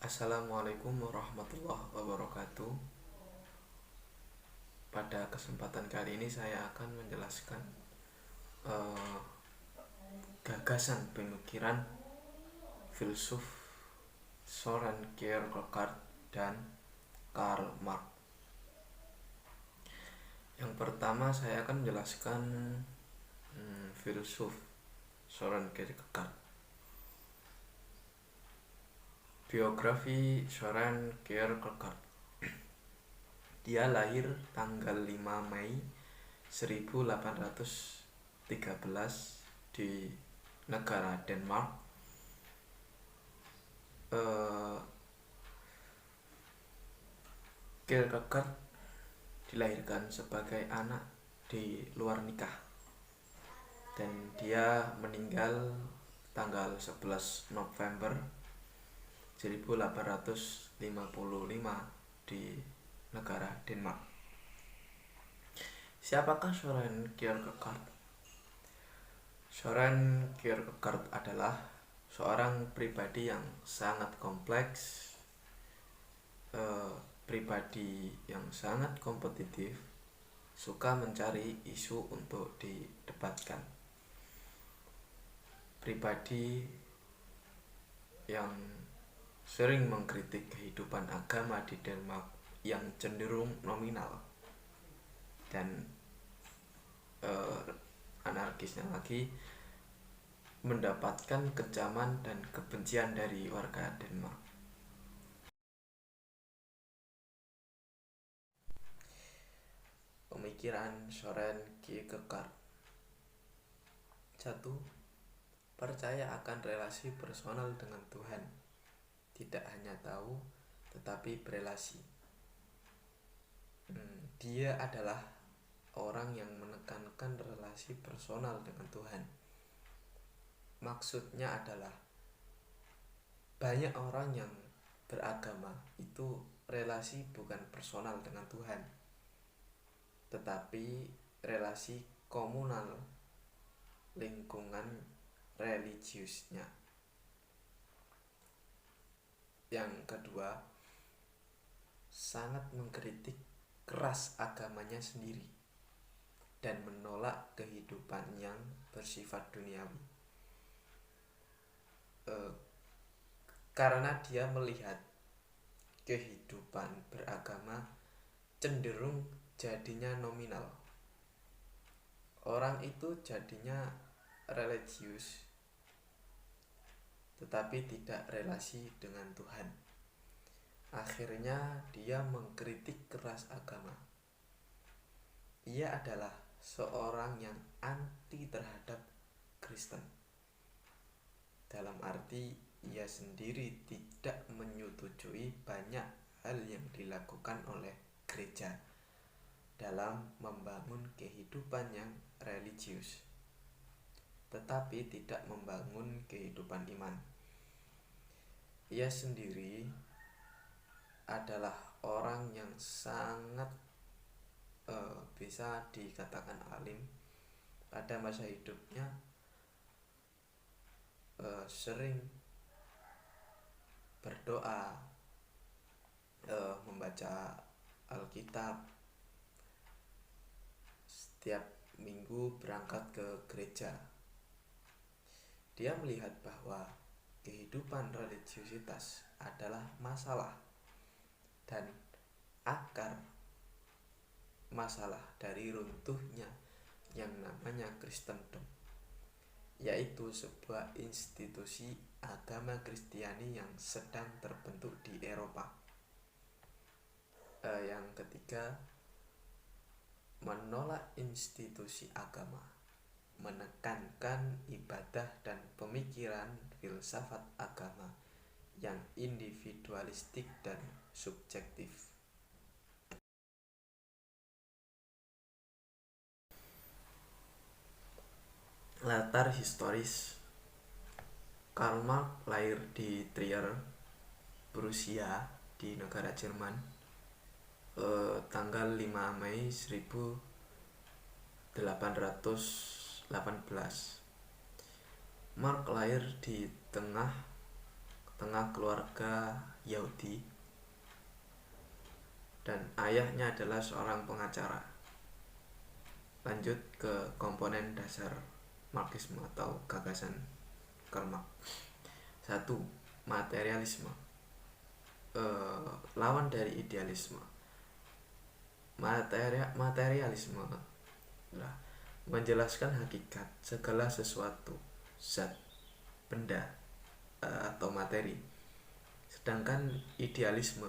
Assalamualaikum warahmatullahi wabarakatuh. Pada kesempatan kali ini saya akan menjelaskan eh, gagasan pemikiran filsuf Soren Kierkegaard dan Karl Marx. Yang pertama saya akan menjelaskan filsuf Soren Kierkegaard. Biografi Soren Kierkegaard. Dia lahir tanggal 5 Mei 1813 di negara Denmark. Kierkegaard dilahirkan sebagai anak di luar nikah dan dia meninggal tanggal 11 November 1855 di negara Denmark. Siapakah Soren Kierkegaard? Soren Kierkegaard adalah seorang pribadi yang sangat kompleks, pribadi yang sangat kompetitif, suka mencari isu untuk didebatkan, pribadi yang sering mengkritik kehidupan agama di Denmark yang cenderung nominal dan anarkisnya lagi mendapatkan kecaman dan kebencian dari warga Denmark. Pemikiran Soren Kierkegaard. 1. Percaya akan relasi personal dengan Tuhan. Tidak hanya tahu, tetapi berelasi. Dia adalah orang yang menekankan relasi personal dengan Tuhan. Maksudnya adalah banyak orang yang beragama itu relasi bukan personal dengan Tuhan, tetapi relasi komunal, lingkungan religiusnya. Yang kedua, sangat mengkritik keras agamanya sendiri dan menolak kehidupan yang bersifat duniawi. Karena dia melihat kehidupan beragama cenderung jadinya nominal. Orang itu jadinya religius tetapi tidak relasi dengan Tuhan. Akhirnya dia mengkritik keras agama. Ia adalah seorang yang anti terhadap Kristen. Dalam arti ia sendiri tidak menyetujui banyak hal yang dilakukan oleh gereja dalam membangun kehidupan yang religius, tetapi tidak membangun kehidupan iman. Ia sendiri adalah orang yang sangat bisa dikatakan alim. Pada masa hidupnya sering berdoa, membaca Alkitab, setiap minggu berangkat ke gereja. Dia melihat bahwa kehidupan religiusitas adalah masalah dan akar masalah dari runtuhnya yang namanya Kristendom, yaitu sebuah institusi agama Kristiani yang sedang terbentuk di Eropa. Yang ketiga, menolak institusi agama, menekankan ibadah dan pemikiran filsafat agama yang individualistik dan subjektif. Latar historis. Karl Marx lahir di Trier, Prusia di negara Jerman, tanggal 5 Mei 1818. Marx lahir di tengah tengah keluarga Yahudi dan ayahnya adalah seorang pengacara. Lanjut ke komponen dasar Marxisme atau gagasan Karl Marx. 1. Materialisme. Lawan dari idealisme. Materialisme adalah menjelaskan hakikat segala sesuatu, zat, benda, atau materi. Sedangkan idealisme,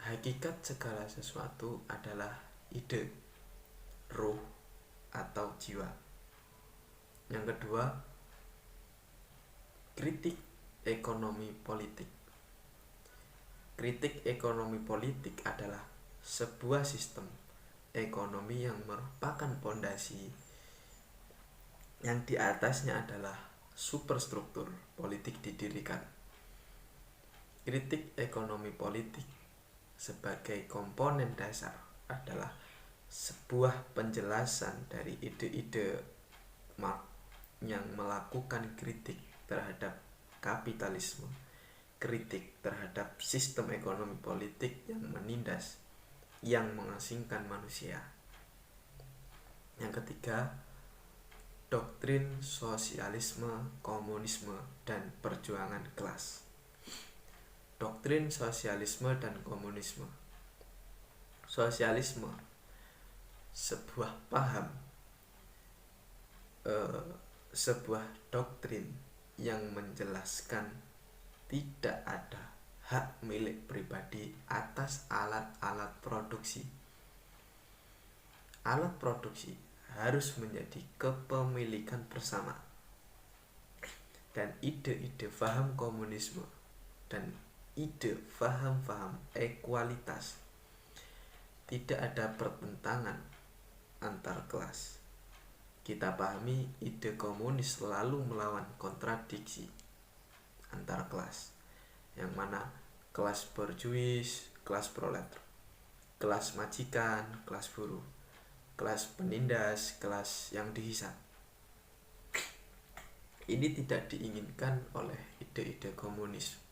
hakikat segala sesuatu adalah ide, ruh, atau jiwa. Yang kedua, kritik ekonomi politik. Kritik ekonomi politik adalah sebuah sistem ekonomi yang merupakan pondasi yang di atasnya adalah superstruktur politik didirikan. Kritik ekonomi politik sebagai komponen dasar adalah sebuah penjelasan dari ide-ide Marx yang melakukan kritik terhadap kapitalisme, kritik terhadap sistem ekonomi politik yang menindas, yang mengasingkan manusia. Yang ketiga, doktrin sosialisme, komunisme, dan perjuangan kelas. Doktrin sosialisme dan komunisme. Sosialisme, sebuah paham, sebuah doktrin yang menjelaskan tidak ada hak milik pribadi atas alat-alat produksi. Alat produksi harus menjadi kepemilikan bersama. Dan ide-ide paham komunisme dan ide paham-paham ekualitas, tidak ada pertentangan antar kelas. Kita pahami ide komunis selalu melawan kontradiksi antar kelas, yang mana kelas borjuis, kelas proletar, kelas majikan, kelas buruh, kelas penindas, kelas yang dihisap. Ini tidak diinginkan oleh ide-ide komunis.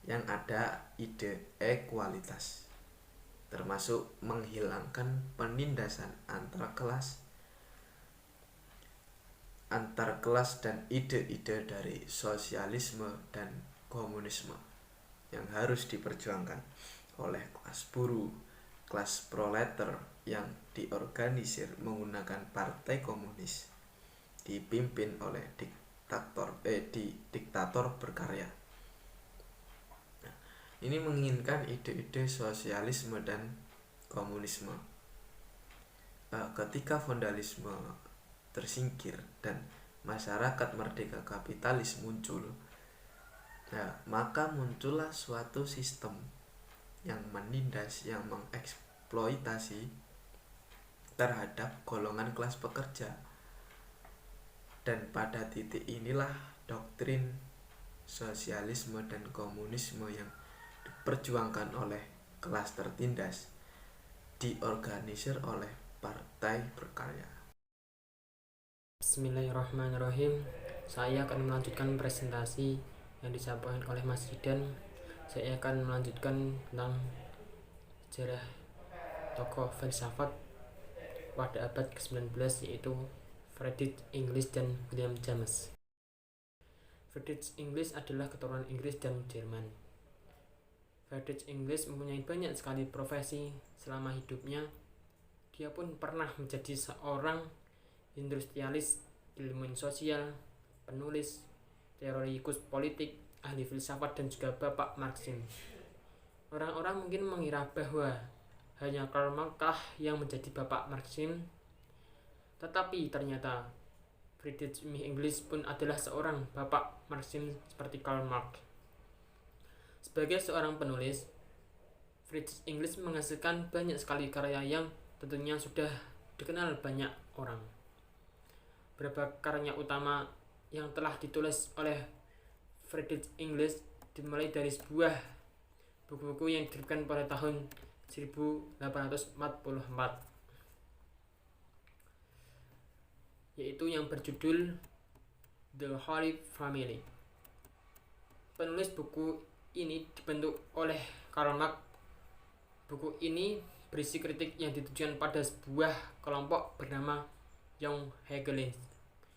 Yang ada ide ekualitas, termasuk menghilangkan penindasan antar kelas dan ide-ide dari sosialisme dan komunisme yang harus diperjuangkan oleh kelas buruh, kelas proletar yang diorganisir menggunakan partai komunis dipimpin oleh diktator berkarya. Ini menginginkan ide-ide sosialisme dan komunisme. Ketika feodalisme tersingkir dan masyarakat merdeka kapitalis muncul, maka muncullah suatu sistem yang menindas, yang mengeksploitasi terhadap golongan kelas pekerja. Dan pada titik inilah doktrin sosialisme dan komunisme yang diperjuangkan oleh kelas tertindas diorganisir oleh partai berkarya. Bismillahirrahmanirrahim. Saya akan melanjutkan presentasi yang disampaikan oleh Mas Zidan. Saya akan melanjutkan tentang sejarah tokoh filsafat pada abad ke-19, yaitu Friedrich Engels dan William James. Friedrich Engels adalah keturunan Inggris dan Jerman. Friedrich Engels mempunyai banyak sekali profesi selama hidupnya. Dia pun pernah menjadi seorang industrialis, ilmuwan sosial, penulis, teorikus politik, ahli filsafat, dan juga bapak Marxisme. Orang-orang mungkin mengira bahwa hanya Karl Marx yang menjadi bapak Marxisme, tetapi ternyata Friedrich Engels pun adalah seorang bapak Marxisme seperti Karl Marx. Sebagai seorang penulis, Friedrich Engels menghasilkan banyak sekali karya yang tentunya sudah dikenal banyak orang. Beberapa karya utama yang telah ditulis oleh Friedrich Engels dimulai dari sebuah buku-buku yang diterbitkan pada tahun 1844, yaitu yang berjudul The Holy Family. penulis buku ini dibentuk oleh Karl Marx. Buku ini berisi kritik yang ditujukan pada sebuah kelompok bernama Young Hegelians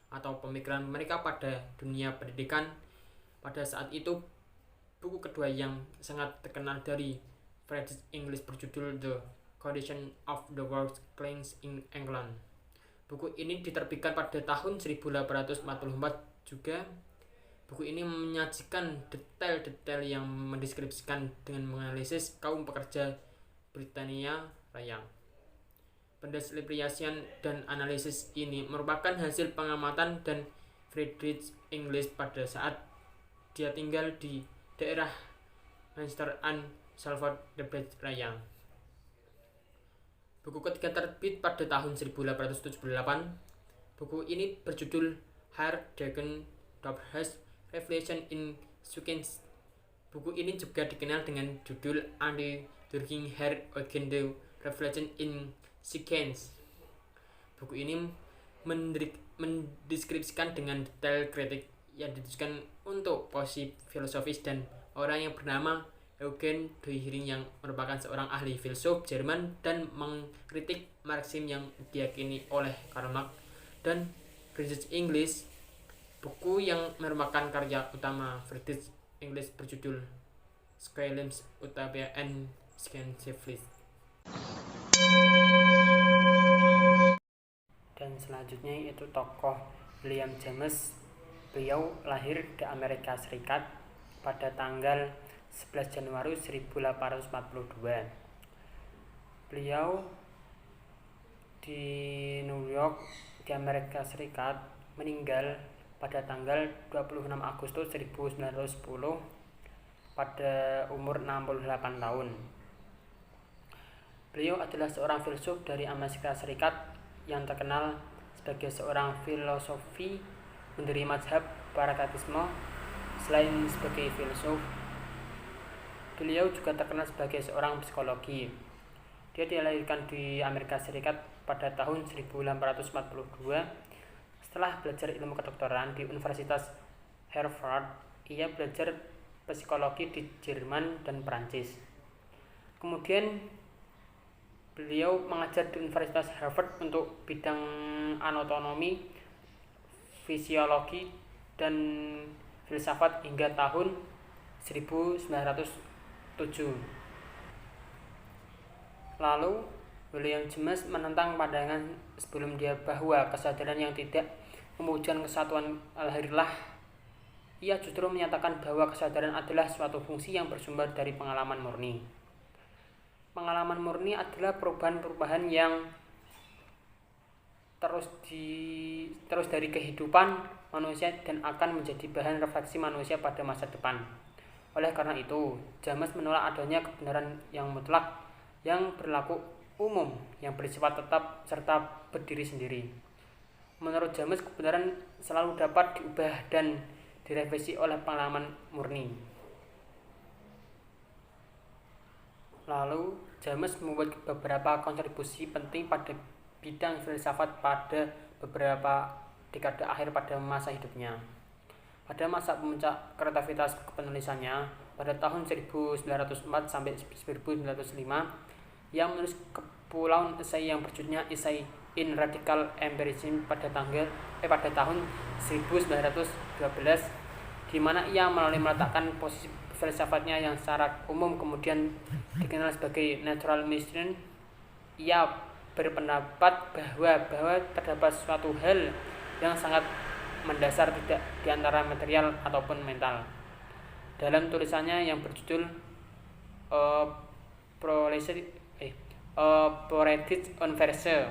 atau pemikiran mereka pada dunia pendidikan. Pada saat itu, buku kedua yang sangat terkenal dari Friedrich Engels berjudul The Condition of the Working Class in England. Buku ini diterbitkan pada tahun 1844 juga. Buku ini menyajikan detail-detail yang mendeskripsikan dengan menganalisis kaum pekerja Britania Raya. Pendeskripsian dan analisis ini merupakan hasil pengamatan dan Friedrich Engels pada saat dia tinggal di daerah Manchester and Salford Raya. Buku ketiga terbit pada tahun 1878. Buku ini berjudul Heidegger Dobbs Reflection in Sequence. Buku ini juga dikenal dengan judul Anti-Durkheim Heidegger Reflection in Sequence. Buku ini mendeskripsikan dengan detail kritik yang ditujukan untuk posisi filosofis dan orang yang bernama Eugen Dühring yang merupakan seorang ahli filsuf Jerman dan mengkritik Marxisme yang diyakini oleh Karl Marx dan Friedrich Engels. Buku yang merupakan karya utama Friedrich Engels berjudul Schelms Utopia and Schematics. Dan selanjutnya yaitu tokoh William James. Beliau lahir di Amerika Serikat pada tanggal 11 Januari 1842. Beliau di New York di Amerika Serikat meninggal pada tanggal 26 Agustus 1910 pada umur 68 tahun. Beliau adalah seorang filsuf dari Amerika Serikat yang terkenal sebagai seorang filosofi pendiri mazhab pragmatisme. Selain sebagai filsuf, beliau juga terkenal sebagai seorang psikologi. Dia dilahirkan di Amerika Serikat pada tahun 1842. Setelah belajar ilmu kedokteran di Universitas Harvard, ia belajar psikologi di Jerman dan Prancis. Kemudian beliau mengajar di Universitas Harvard untuk bidang anatomi, fisiologi, dan filsafat hingga tahun 1907. Lalu William James menentang pandangan sebelum dia bahwa kesadaran yang tidak mewujudkan kesatuan lahirlah. Ia justru menyatakan bahwa kesadaran adalah suatu fungsi yang bersumber dari pengalaman murni. Pengalaman murni adalah perubahan-perubahan yang terus dari kehidupan manusia dan akan menjadi bahan refleksi manusia pada masa depan. Oleh karena itu, James menolak adanya kebenaran yang mutlak yang berlaku umum, yang bersifat tetap serta berdiri sendiri. Menurut James, kebenaran selalu dapat diubah dan direvisi oleh pengalaman murni. Lalu, James membuat beberapa kontribusi penting pada bidang filsafat pada beberapa dekade akhir pada masa hidupnya. Pada masa puncak kreativitas penulisannya, pada tahun 1904 sampai 1905, ia menulis kepulauan esai yang berjudulnya Essay in Radical Empirism pada tahun 1912, di mana ia meletakkan posisi filsafatnya yang secara umum kemudian dikenal sebagai natural Christian. Ia berpendapat bahwa terdapat suatu hal yang sangat mendasar tidak di antara material ataupun mental. Dalam tulisannya yang berjudul Poetic on Verse